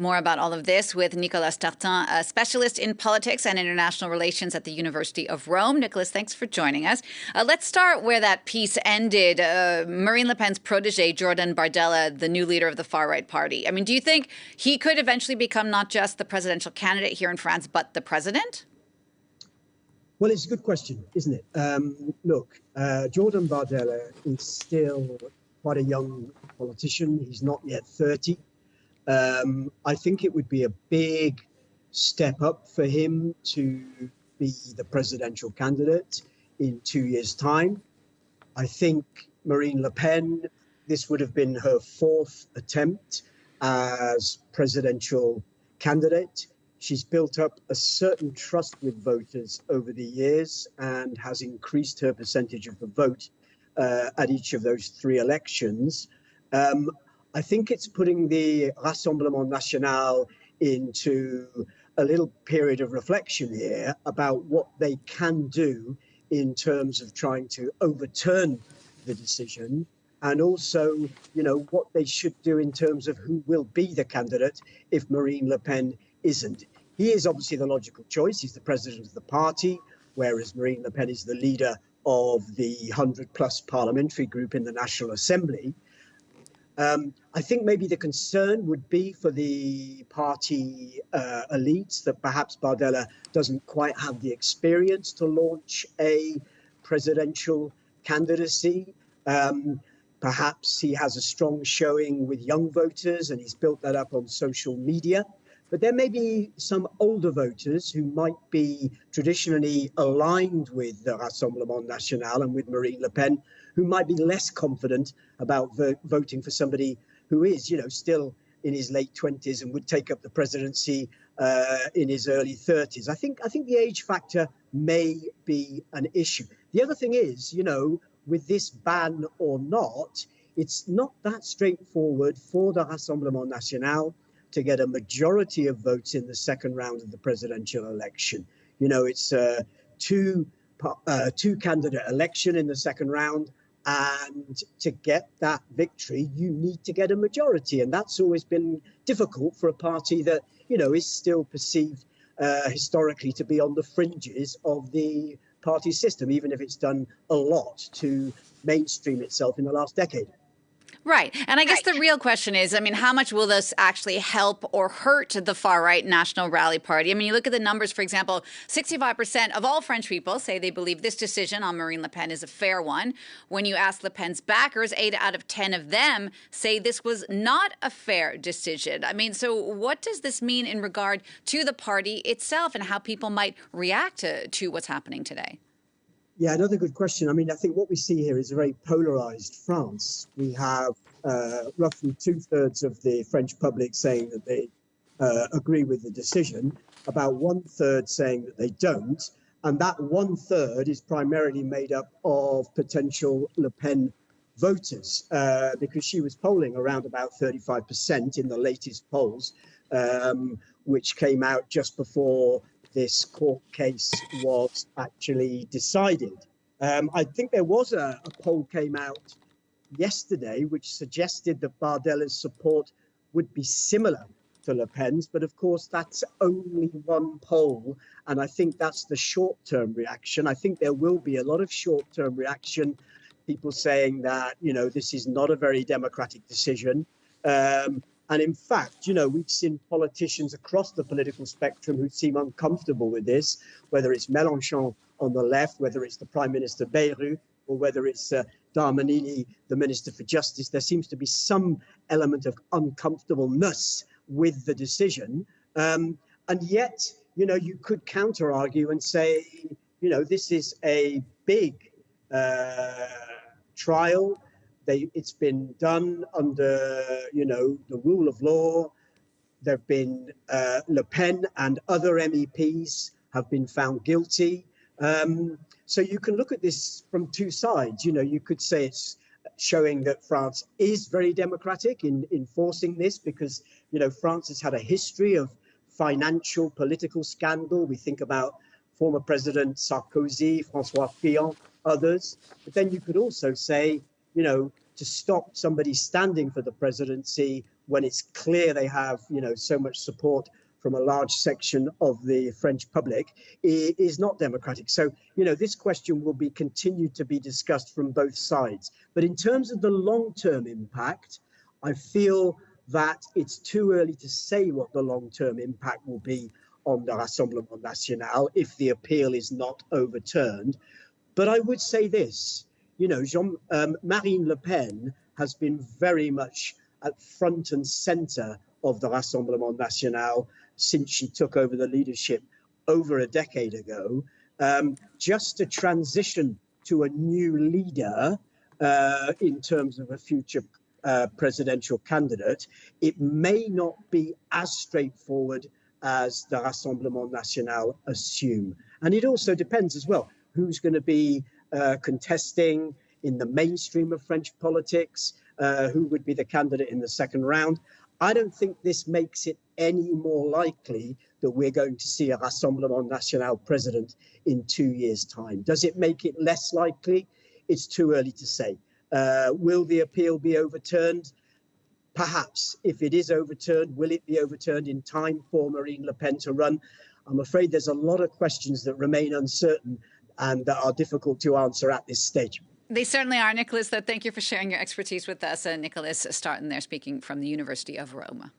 more about all of this with Nicolas Startin, a specialist in politics and international relations at the University of Rome. Nicolas, thanks for joining us. Let's start where that piece ended. Marine Le Pen's protege, Jordan Bardella, the new leader of the far-right party. I mean, do you think he could eventually become not just the presidential candidate here in France, but the president? Well, it's a good question, isn't it? Look, Jordan Bardella is still quite a young politician. He's not yet 30. I think it would be a big step up for him to be the presidential candidate in 2 years' time. I think Marine Le Pen, this would have been her fourth attempt as presidential candidate. She's built up a certain trust with voters over the years and has increased her percentage of the vote at each of those three elections. I think it's putting the Rassemblement National into a little period of reflection here about what they can do in terms of trying to overturn the decision, and also, you know, what they should do in terms of who will be the candidate if Marine Le Pen isn't. He is obviously the logical choice. He's the president of the party, whereas Marine Le Pen is the leader of the 100-plus parliamentary group in the National Assembly. I think maybe the concern would be for the party elites that perhaps Bardella doesn't quite have the experience to launch a presidential candidacy. Perhaps he has a strong showing with young voters and he's built that up on social media. But there may be some older voters who might be traditionally aligned with the Rassemblement National and with Marine Le Pen, who might be less confident about voting for somebody who is, you know, still in his late 20s and would take up the presidency in his early 30s. I think the age factor may be an issue. The other thing is, you know, with this ban or not, it's not that straightforward for the Rassemblement National to get a majority of votes in the second round of the presidential election. You know, it's a two candidate election in the second round. And to get that victory, you need to get a majority. And that's always been difficult for a party that, you know, is still perceived historically to be on the fringes of the party system, even if it's done a lot to mainstream itself in the last decade. Right. And I guess the real question is, I mean, how much will this actually help or hurt the far-right National Rally Party? I mean, you look at the numbers, for example, 65% of all French people say they believe this decision on Marine Le Pen is a fair one. When you ask Le Pen's backers, 8 out of 10 of them say this was not a fair decision. I mean, so what does this mean in regard to the party itself and how people might react to what's happening today? Yeah, another good question. I mean, I think what we see here is a very polarized France. We have roughly 2/3 of the French public saying that they agree with the decision, about 1/3 saying that they don't. And that 1/3 is primarily made up of potential Le Pen voters, because she was polling around about 35% in the latest polls, which came out just before this court case was actually decided. I think there was a poll came out yesterday which suggested that Bardella's support would be similar to Le Pen's, but of course that's only one poll, and I think that's the short-term reaction. I think there will be a lot of short-term reaction, people saying that, you know, this is not a very democratic decision. And in fact, you know, we've seen politicians across the political spectrum who seem uncomfortable with this, whether it's Mélenchon on the left, whether it's the Prime Minister Bayrou, or whether it's Darmanin, the Minister for Justice. There seems to be some element of uncomfortableness with the decision. And yet, you know, you could counter argue and say, you know, this is a big trial. It's been done under, you know, the rule of law. There have been Le Pen and other MEPs have been found guilty. So you can look at this from two sides. You know, you could say it's showing that France is very democratic in enforcing this because, you know, France has had a history of financial political scandal. We think about former President Sarkozy, François Fillon, others. But then you could also say, you know, to stop somebody standing for the presidency when it's clear they have, so much support from a large section of the French public is not democratic. So, this question will be continued to be discussed from both sides. But in terms of the long-term impact, I feel that it's too early to say what the long-term impact will be on the Rassemblement National if the appeal is not overturned. But I would say this, Marine Le Pen has been very much at front and center of the Rassemblement National since she took over the leadership over a decade ago. Just to transition to a new leader in terms of a future presidential candidate, it may not be as straightforward as the Rassemblement National assume. And it also depends as well who's going to be contesting in the mainstream of French politics, who would be the candidate in the second round. I don't think this makes it any more likely that we're going to see a Rassemblement National president in 2 years' time. Does it make it less likely? It's too early to say. Will the appeal be overturned? Perhaps. If it is overturned, will it be overturned in time for Marine Le Pen to run? I'm afraid there's a lot of questions that remain uncertain and that are difficult to answer at this stage. They certainly are, Nicholas. Thank you for sharing your expertise with us. Nicholas Startin there speaking from the University of Rome.